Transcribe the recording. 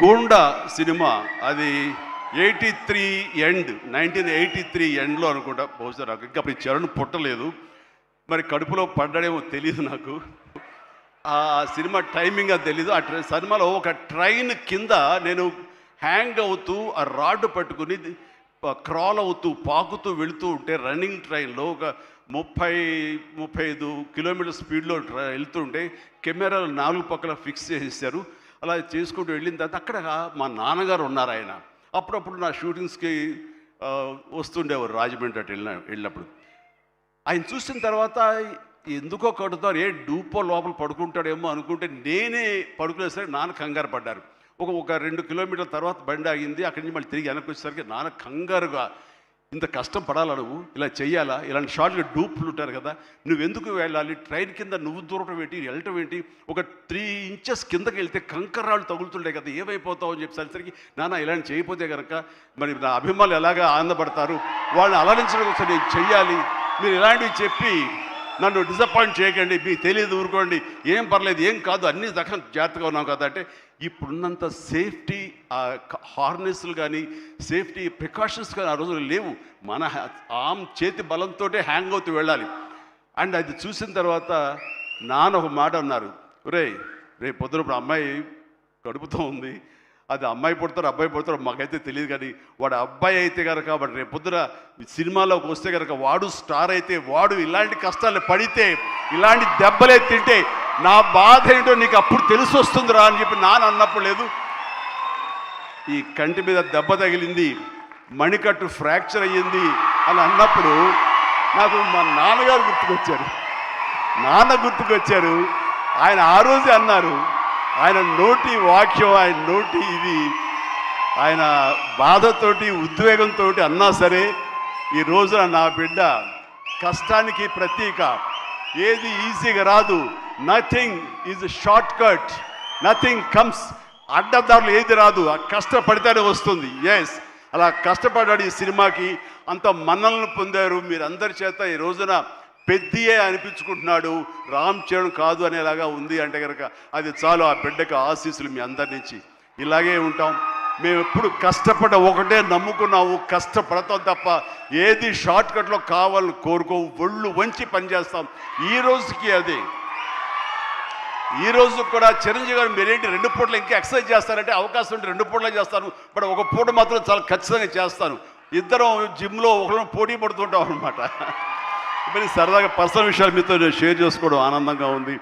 Goonda cinema అది 83 end 1983 ఎండ్లో అనుకుంటా. బహుశా నాకు ఇంకా అప్పుడు చరణ్ పుట్టలేదు, మరి కడుపులో పడ్డాడేమో తెలియదు నాకు. ఆ సినిమా టైమింగ్ అది తెలీదు. ఆ సినిమాలో ఒక ట్రైన్ కింద నేను హ్యాంగ్ అవుతూ ఆ రాడ్డు పట్టుకుని క్రాల్ అవుతూ పాకుతూ వెళుతూ ఉంటే, రన్నింగ్ ట్రైన్లో ఒక 30-35 కిలోమీటర్ స్పీడ్లో వెళ్తూ ఉంటే కెమెరాలు 4 పక్కల ఫిక్స్ చేసేసారు. అలా చేసుకుంటూ వెళ్ళిన తర్వాత అక్కడ మా నాన్నగారు ఉన్నారు. ఆయన అప్పుడప్పుడు నా షూటింగ్స్కి వస్తుండేవారు రాజమండ్రి అటు వెళ్ళినప్పుడు. ఆయన చూసిన తర్వాత ఎందుకో కడుతారు, ఏ డూపో లోపల పడుకుంటాడేమో అనుకుంటే నేనే పడుకునేసరికి నాన్న కంగారు పడ్డారు. ఒక 2 కిలోమీటర్ల తర్వాత బండి ఆగింది. అక్కడి నుంచి మళ్ళీ తిరిగి వెనక్కి వచ్చేసరికి నాన్న కంగారుగా, ఇంత కష్టం పడాలా నువ్వు, ఇలా చెయ్యాలా, ఇలాంటి షార్ట్గా డూప్లు ఉంటారు కదా, నువ్వెందుకు వెళ్ళాలి, ట్రైన్ కింద నువ్వు దూరటం ఏంటి, వెళ్ళటం ఏంటి, ఒక 3 ఇంచెస్ కిందకి వెళ్తే కంకర్రాళ్ళు తగులుతుంటాయి కదా, ఏమైపోతావు అని చెప్పేసరికి, నాన్న ఇలాంటి చేయకపోతే కనుక మరి నా అభిమానులు ఎలాగా ఆనందపడతారు, వాళ్ళని అలరించడం కోసం నేను చెయ్యాలి, మీరు ఇలాంటివి చెప్పి నన్ను డిసప్పాయింట్ చేయకండి, మీకు తెలియదు, ఊరుకోండి, ఏం పర్లేదు, ఏం కాదు, అన్ని దగ్గర జాగ్రత్తగా ఉన్నాం కదా అంటే, ఇప్పుడున్నంత సేఫ్టీ హార్నెస్లు కానీ సేఫ్టీ ప్రికాషన్స్ కానీ ఆ రోజులు లేవు. మన చేతి బలంతో హ్యాంగ్ అవుతూ వెళ్ళాలి. అండ్ అది చూసిన తర్వాత నాన్న ఒక మాట అన్నారు, రేపు పొద్దున ఇప్పుడు అమ్మాయి కడుపుతో ఉంది, అది అమ్మాయి పుడతారు అబ్బాయి పుడతారు మాకైతే తెలియదు, కానీ వాడు అబ్బాయి అయితే కనుక వాడు రేపు పొద్దున సినిమాలోకి వస్తే కనుక వాడు స్టార్ అయితే, వాడు ఇలాంటి కష్టాలు పడితే, ఇలాంటి దెబ్బలే తింటే నా బాధ ఏంటో నీకు అప్పుడు తెలిసి వస్తుందిరా అని చెప్పి నాన్న అన్నప్పుడు లేదు. ఈ కంటి మీద దెబ్బ తగిలింది, మణికట్టు ఫ్రాక్చర్ అయ్యింది అని అన్నప్పుడు నాకు మా నాన్నగారు గుర్తుకొచ్చారు. ఆయన ఆ రోజే అన్నారు, ఆయన నోటి వాక్యం, ఆయన నోటి ఇది, ఆయన బాధతోటి ఉద్వేగంతో అన్నా సరే, ఈ రోజున నా బిడ్డ కష్టానికి ప్రతీక. ఏది ఈజీగా రాదు, nothing is short cut, nothing comes, అడ్డదారులు ఏది రాదు, ఆ కష్టపడితేనే వస్తుంది. ఎస్, అలా కష్టపడ్డాడు. ఈ సినిమాకి అంత మన్నలను పొందారు మీరందరి చేత. ఈ రోజున పెద్దయే అనిపించుకుంటున్నాడు, రామ్ చరణ్ కాదు అనేలాగా ఉంది అంటే కనుక అది చాలు. ఆ బిడ్డకు ఆశీస్సులు మీ అందరి నుంచి. ఇలాగే ఉంటాం మేము, ఎప్పుడు కష్టపడ్డ ఒకటే నమ్ముకున్నాము, కష్టపడతాం తప్ప ఏది షార్ట్ కట్లో కావాలని కోరుకోవు, ఒళ్ళు వంచి పనిచేస్తాం. ఈ రోజుకి అదే. ఈ రోజు కూడా చిరంజీవి గారు మీరేంటి 2 పూటలు ఇంకా ఎక్సర్సైజ్ చేస్తారంటే, అవకాశం ఉంటే 2 పూటలే చేస్తాను, బట్ ఒక పూట మాత్రం చాలా ఖచ్చితంగా చేస్తాను. ఇద్దరం జిమ్లో ఒకరు పోటీ పడుతుంటాం అనమాట. మరి సరదాగా పర్సనల్ విషయాలు మీతో షేర్ చేసుకోవడం ఆనందంగా ఉంది.